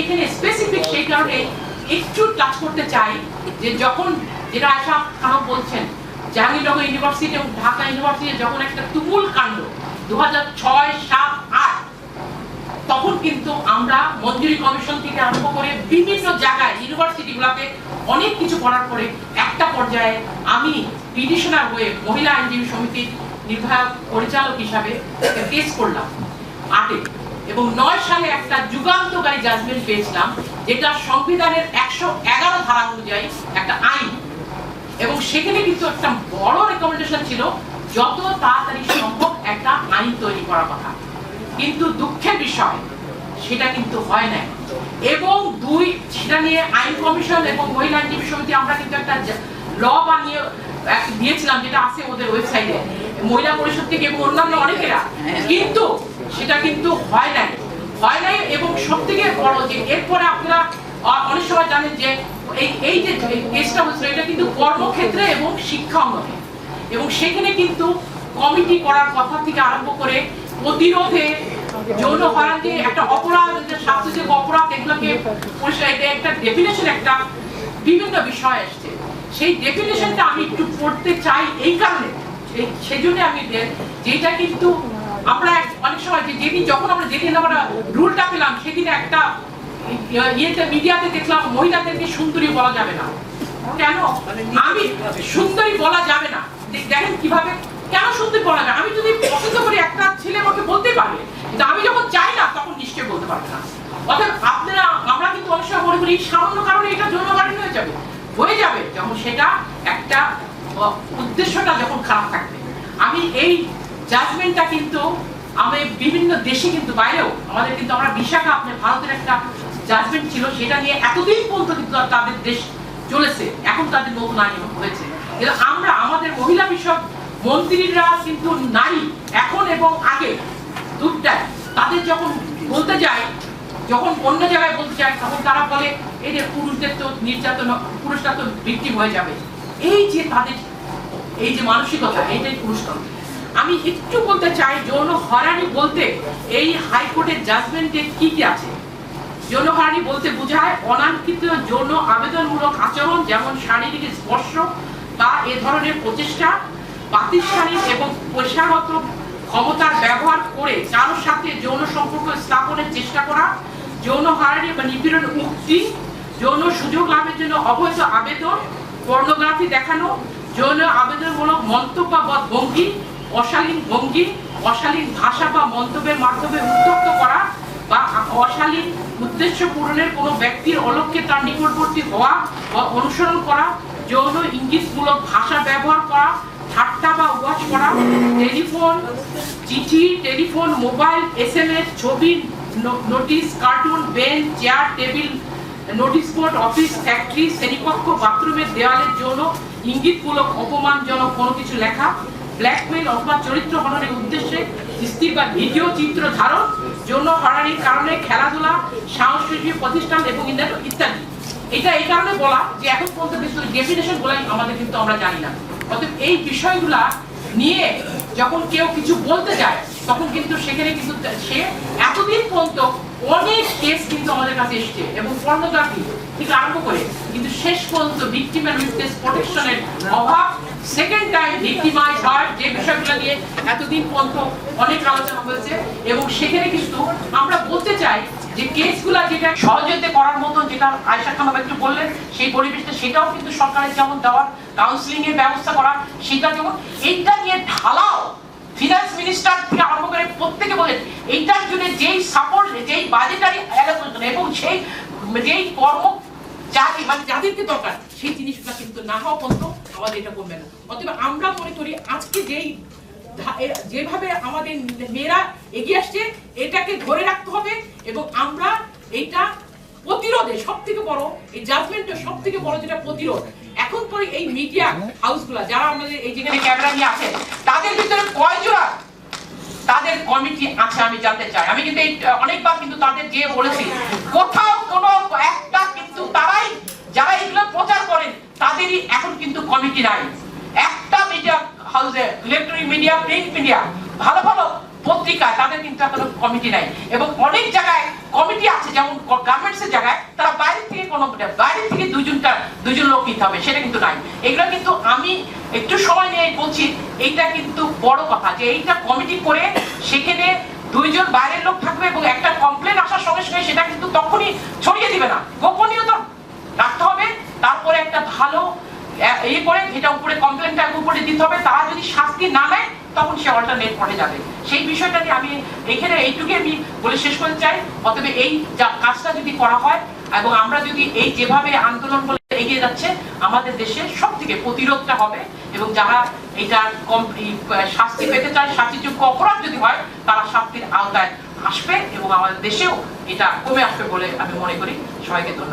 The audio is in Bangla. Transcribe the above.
এখানে স্পেসিফিক সেই কারণে একটু টাচ করতে চাই যে যখন যেটা আয়শা খানম বলছেন জাহাঙ্গীরনগর ইউনিভার্সিটি এবং ঢাকা ইউনিভার্সিটি যখন একটা তুমুল কাণ্ড 2006, 7, 8 তখন কিন্তু আমরা মঞ্জুরি কমিশন থেকে আরম্ভ করে বিভিন্ন জায়গায় ইউনিভার্সিটিগুলোতে অনেক কিছু করার পরে একটা পর্যায়ে আমি পিটিশনার হয়ে মহিলা আইনজীবী সমিতির নির্বাহক পরিচালক হিসাবে কেস করলাম 8 এবং 9 সালে একটা যুগান্তকারী জাজমেন্ট পেয়েছিলাম যেটা সংবিধানের 111 ধারা অনুযায়ী একটা আইন এবং সেখানে কিন্তু একটা বড় রেকমেন্ডেশন ছিল যত তাড়াতাড়ি সম্ভব একটা আইন তৈরি করার কথা, কিন্তু দুঃখের বিষয় সেটা কিন্তু হয় না। এবং সেটা নিয়ে আইন কমিশন এবং মহিলা আইনজীবী সমিতি আমরা কিন্তু একটা ল বানিয়ে দিয়েছিলাম যেটা আছে ওদের ওয়েবসাইটে মহিলা পরিষদ থেকে এবং অন্যান্য অনেকেরা, কিন্তু সেটা কিন্তু হয় নাই এবং সব থেকে বড় যে এরপরে আপনারা অনেক সময় জানেন যে এই যে কেসটা হচ্ছে এটা কিন্তু কর্মক্ষেত্রে এবং শিক্ষা অঙ্গনে এবং সেখানে কিন্তু কমিটি করার কথা থেকে আরম্ভ করে প্রতিরোধে যৌন হয়রানি একটা অপরাধ, শাস্তিযোগ্য অপরাধ, এগুলোকে একটা ডেফিনেশন একটা বিভিন্ন বিষয় আসছে। সেই ডেফিনেশনটা আমি একটু পড়তে চাই এই কারণে, সেজন্য আমি যেটা কিন্তু আমরা অনেক সময় যখন আমরা রুলটা পেলাম সেদিন একটা মিডিয়াতে দেখলাম মহিলাদেরকে সুন্দরী বলা যাবে না। কেন আমি সুন্দরী বলা যাবে না? দেখেন কিভাবে কেন সুন্দরী বলা যাবে? আমি যদি পছন্দ করি একটা ছেলে আমাকে বলতে পারবে, কিন্তু আমি যখন চাই না তখন নিশ্চয়ই বলতে পারবে না। অর্থাৎ আমরা কিন্তু অনেক সময় মনে করি সামান্য কারণে এটা যৌনকারী হয়ে যাবে যখন সেটা একটা উদ্দেশ্যটা যখন খারাপ থাকবে। আমি এই জাজমেন্টটা কিন্তু আমি বিভিন্ন দেশে কিন্তু বাইরেও আমাদের কিন্তু আমরা বিশাখা আপনার ভারতের একটা জাজমেন্ট ছিল সেটা নিয়ে এতদিন পর্যন্ত কিন্তু তাদের দেশ চলেছে, এখন তাদের নতুন আইন হয়েছে। আমরা আমাদের মহিলা বিষয়ক মন্ত্রীরা কিন্তু নারী এখন এবং আগে দুটাই, তাদের যখন বলতে যায় যখন অন্য জায়গায় বলতে চায় তখন তারা বলে এই যে পুরুষদের তো নির্যাতন, পুরুষরা তো ভিকটিম হয়ে যাবে। এই যে তাদের এই যে মানসিকতা, এইটাই পুরুষতন্ত্র। আমি একটু বলতে চাই যৌন হয়রানি বলতে এই হাইকোর্টের জাজমেন্টে কি আছে। যৌন হয়রানি বলতে বোঝায় অনাকাঙ্ক্ষিত যৌন আবেদনমূলক আচরণ যেমন শারীরিক স্পর্শ বা এ ধরনের প্রচেষ্টা, প্রাতিষ্ঠানিক এবং পেশাগত ক্ষমতার ব্যবহার করে কারোর সাথে যৌন সম্পর্ক স্থাপনের চেষ্টা করা, যৌন হয়রানি বা নিপীড়ন উক্তি, যৌন সুযোগ লাভের জন্য অবৈধ আবেদন, পর্নোগ্রাফি দেখানো, যৌন আবেদনমূলক মন্তব্য বা ভঙ্গি, অশালীন ভঙ্গি, অশালীন ভাষা বা মন্তব্যের মাধ্যমে উত্ত্যক্ত করা বা অশালীন উদ্দেশ্য পূরণের কোনো ব্যক্তির অলক্ষ্যে তার নিকটবর্তী হওয়া বা অনুসরণ করা, যৌন ইঙ্গিতমূলক ভাষা ব্যবহার করা, ঠাট্টা বা ওয়াচ করা, টেলিফোন, চিঠি, টেলিফোন, মোবাইল, SMS, ছবি, notice, cartoon, bench, chair, table, notice board, office, factory, শ্রেণীকক্ষ, বাথরুমের দেওয়ালের জন্য ইঙ্গিতমূলক অপমানজনক কোনো কিছু লেখা, ব্ল্যাকমেইল অথবা চরিত্র হননের উদ্দেশ্যে স্থির বা ভিডিও চিত্র ধারণ, যৌন হয়রানির কারণে খেলাধুলা, সাংস্কৃতিক প্রতিষ্ঠান এবং ইত্যাদি। এটা এই কারণে বলা যে এখন পর্যন্ত কিন্তু ডেফিনেশন গুলাই আমাদের কিন্তু আমরা জানি না। অতএব এই বিষয়গুলা নিয়ে যখন কেউ কিছু বলতে যায় তখন কিন্তু সেখানে কিন্তু সে এতদিন পর্যন্ত অনেক কেস কিন্তু আমাদের কাছে এসছে এবং পর্নোগ্রাফি থেকে আরম্ভ করে কিন্তু শেষ পর্যন্ত ভিকটিম এন্ড উইটনেস প্রোটেকশনের অভাব, সেকেন্ড টাইম ভিকটিমাইজ হয় যে বিষয়গুলো নিয়ে এতদিন পর্যন্ত অনেক আলোচনা হয়েছে এবং সেখানে কিন্তু আমরা বলতে চাই যে কেসগুলা যেটা সহযোগিতা করার মতো যেটা আয়শা খানম একটু বললেন সেই পরিবেশটা সেটাও কিন্তু সরকারের যেমন দেওয়ার কাউন্সিলিং এর ব্যবস্থা করা সেটা যেমন এইটা নিয়ে ঢালাও ফিনান্স মিনিস্টার থেকে আরম্ভ করে প্রত্যেকে বলেন এইটার জন্য যেই সাপোর্ট, যেই বাজেটারি অ্যালোকেশন এবং সেই যেই কর্ম যাদেরকে দরকার সেই জিনিসগুলো কিন্তু না হওয়া পর্যন্ত আমাদের এটা করবে না। অতএব আমরা মনে করি আজকে যেভাবে আমাদের মেয়েরা এগিয়ে আসছে এটাকে ধরে রাখতে হবে এবং আমরা এইটা প্রতিরোধে সব থেকে বড় এই জাজমেন্টের সব থেকে বড় যেটা প্রতিরোধ এখন পরে এই মিডিয়া হাউসগুলা যারা আমাদের এই যেখানে ক্যামেরা নিয়ে আছে তাদের ভিতরে কয় জোড়া তাদের কমিটি আছে আমি জানতে চাই। আমি কিন্তু অনেকবার কিন্তু তাদের যে বলেছি কোথাও কোনো একটা কিন্তু তারাই যারা এগুলো প্রচার করেন তাদেরই এখন কিন্তু কমিটি নাই। একটা মিডিয়া হাউসে ইলেকট্রনিক মিডিয়া, প্রিন্ট মিডিয়া ভালো ভালো পত্রিকায় তাদের কিন্তু এখনো কমিটি নাই, এবং অনেক জায়গায় কমিটি আছে, যেমন গার্মেন্টসের জায়গায় তারা বাইরে থেকে দুজন লোক নিতে হবে, সেটা কিন্তু নাই। এগুলো কিন্তু আমি একটু সময় নিয়ে বলছি, এইটা কিন্তু বড় কথা যে এইটা কমিটি করে সেখানে দুইজন বাইরের লোক থাকবে, এবং একটা কমপ্লেন আসার সঙ্গে সঙ্গে সেটা কিন্তু তখনই ছড়িয়ে দিবে না, গোপনীয়তা রাখতে হবে। তারপরে একটা ভালো করে এটা উপরে কমপ্লেনটা উপরে দিতে হবে, তারা যদি শাস্তি না নেয় তখন সে অল্টারনেট পড়ে যাবে। সেই বিষয়টা নিয়ে আমি এখানে এইটুকুই আমি বলে শেষ করতে চাই। অতএব এই কাজটা যদি করা হয় এবং আমরা যদি এই যেভাবে আন্দোলন বলে এগিয়ে যাচ্ছে, আমাদের দেশে সব থেকে প্রতিরোধটা হবে, এবং যারা এটা শাস্তি পেতে চায়, শাস্তিযোগ্য অপরাধ যদি হয়, তারা শাস্তির আওতায় আসবে এবং আমাদের দেশেও এটা কমে আসবে বলে আমি মনে করি। সবাইকে ধন্যবাদ।